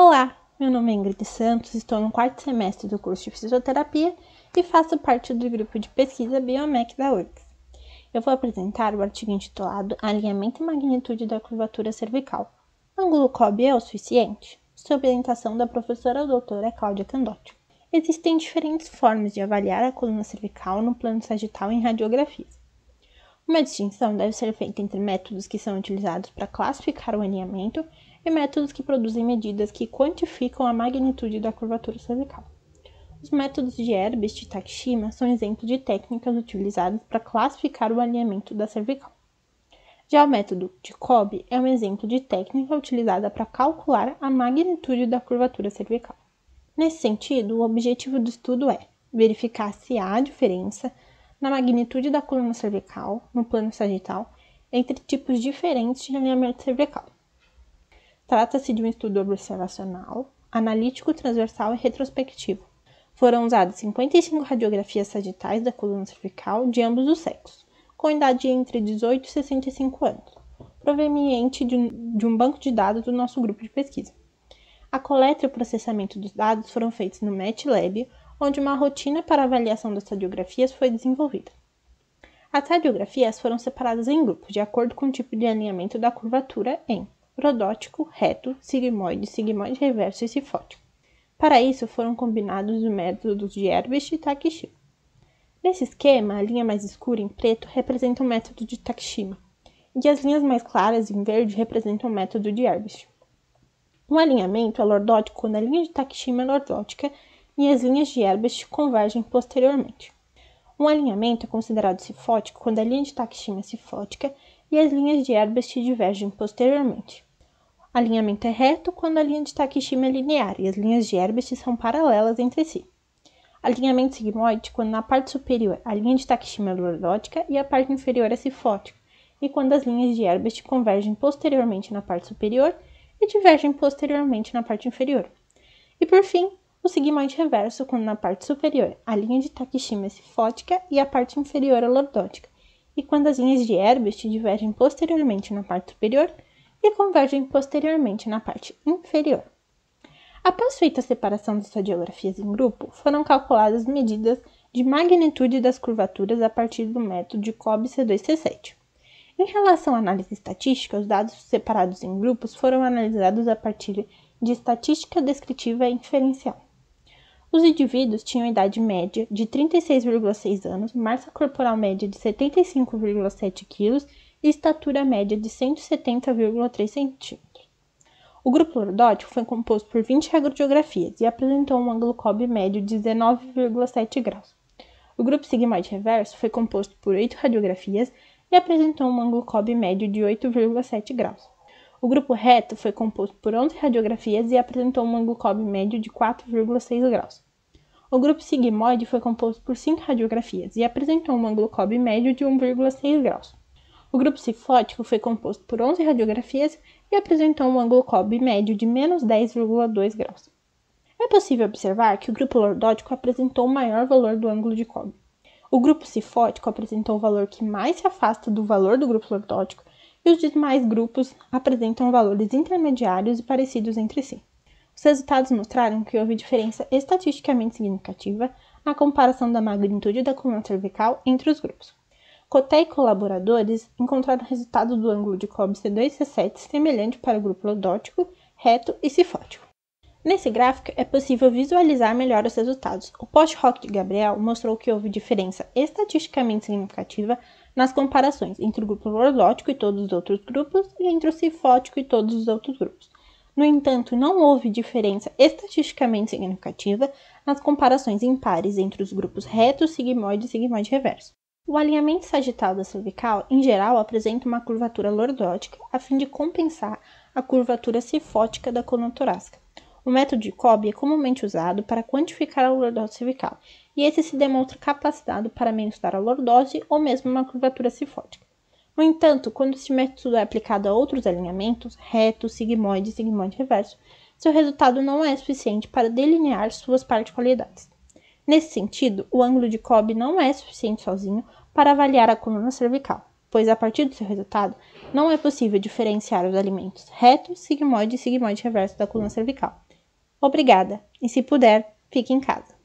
Olá, meu nome é Ingrid Santos, estou no 4º semestre do curso de Fisioterapia e faço parte do grupo de pesquisa Biomec da URGS. Eu vou apresentar o artigo intitulado Alinhamento e Magnitude da Curvatura Cervical. Ângulo COB é o suficiente? Sob orientação da professora doutora Cláudia Candotti. Existem diferentes formas de avaliar a coluna cervical no plano sagital em radiografias. Uma distinção deve ser feita entre métodos que são utilizados para classificar o alinhamento e métodos que produzem medidas que quantificam a magnitude da curvatura cervical. Os métodos de Erbst e Takeshima são exemplos de técnicas utilizadas para classificar o alinhamento da cervical. Já o método de Kolbe é um exemplo de técnica utilizada para calcular a magnitude da curvatura cervical. Nesse sentido, o objetivo do estudo é verificar se há diferença na magnitude da coluna cervical, no plano sagital, entre tipos diferentes de alinhamento cervical. Trata-se de um estudo observacional, analítico, transversal e retrospectivo. Foram usadas 55 radiografias sagitais da coluna cervical de ambos os sexos, com idade entre 18 e 65 anos, proveniente de um banco de dados do nosso grupo de pesquisa. A coleta e o processamento dos dados foram feitos no MATLAB, onde uma rotina para avaliação das radiografias foi desenvolvida. As radiografias foram separadas em grupos, de acordo com o tipo de alinhamento da curvatura em lordótico, reto, sigmoide, sigmoide reverso e cifótico. Para isso, foram combinados os métodos de Erbst e Takeshima. Nesse esquema, a linha mais escura em preto representa o método de Takeshima, e as linhas mais claras em verde representam o método de Erbst. Um alinhamento é lordótico quando a linha de Takeshima é lordótica e as linhas de Erbst convergem posteriormente. Um alinhamento é considerado cifótico quando a linha de Takeshima é cifótica e as linhas de Erbst divergem posteriormente. O alinhamento é reto quando a linha de Takeshima é linear e as linhas de Erbst são paralelas entre si. Alinhamento sigmoide quando na parte superior a linha de Takeshima é lordótica e a parte inferior é cifótica, e quando as linhas de Erbst convergem posteriormente na parte superior e divergem posteriormente na parte inferior. E por fim, o sigmoide reverso quando na parte superior a linha de Takeshima é cifótica e a parte inferior é lordótica, e quando as linhas de Erbst divergem posteriormente na parte superior e convergem posteriormente na parte inferior. Após feita a separação das radiografias em grupo, foram calculadas medidas de magnitude das curvaturas a partir do método de Kolbe C2C7. Em relação à análise estatística, os dados separados em grupos foram analisados a partir de estatística descritiva e inferencial. Os indivíduos tinham idade média de 36,6 anos, massa corporal média de 75,7 kg e estatura média de 170,3 cm. O grupo lordótico foi composto por 20 radiografias e apresentou um ângulo COB médio de 19,7 graus. O grupo sigmoide reverso foi composto por 8 radiografias e apresentou um ângulo COB médio de 8,7 graus. O grupo reto foi composto por 11 radiografias e apresentou um ângulo COB médio de 4,6 graus. O grupo sigmoide foi composto por 5 radiografias e apresentou um ângulo COB médio de 1,6 graus. O grupo cifótico foi composto por 11 radiografias e apresentou um ângulo COB médio de menos 10,2 graus. É possível observar que o grupo lordótico apresentou o maior valor do ângulo de COB. O grupo cifótico apresentou o valor que mais se afasta do valor do grupo lordótico e os demais grupos apresentam valores intermediários e parecidos entre si. Os resultados mostraram que houve diferença estatisticamente significativa na comparação da magnitude da coluna cervical entre os grupos. Coté e colaboradores encontraram o resultado do ângulo de Kolbe C2C7 semelhante para o grupo lordótico, reto e cifótico. Nesse gráfico, é possível visualizar melhor os resultados. O post-hoc de Gabriel mostrou que houve diferença estatisticamente significativa nas comparações entre o grupo lordótico e todos os outros grupos e entre o cifótico e todos os outros grupos. No entanto, não houve diferença estatisticamente significativa nas comparações em pares entre os grupos reto, sigmoide e sigmoide reverso. O alinhamento sagital da cervical, em geral, apresenta uma curvatura lordótica a fim de compensar a curvatura cifótica da coluna torácica. O método de Kolbe é comumente usado para quantificar a lordose cervical, e esse se demonstra capacitado para mensurar a lordose ou mesmo uma curvatura cifótica. No entanto, quando esse método é aplicado a outros alinhamentos, reto, sigmoide e sigmoide reverso, seu resultado não é suficiente para delinear suas particularidades. Nesse sentido, o ângulo de Kolbe não é suficiente sozinho para avaliar a coluna cervical, pois a partir do seu resultado, não é possível diferenciar os alimentos reto, sigmoide e sigmoide reverso da coluna cervical. Obrigada, e se puder, fique em casa.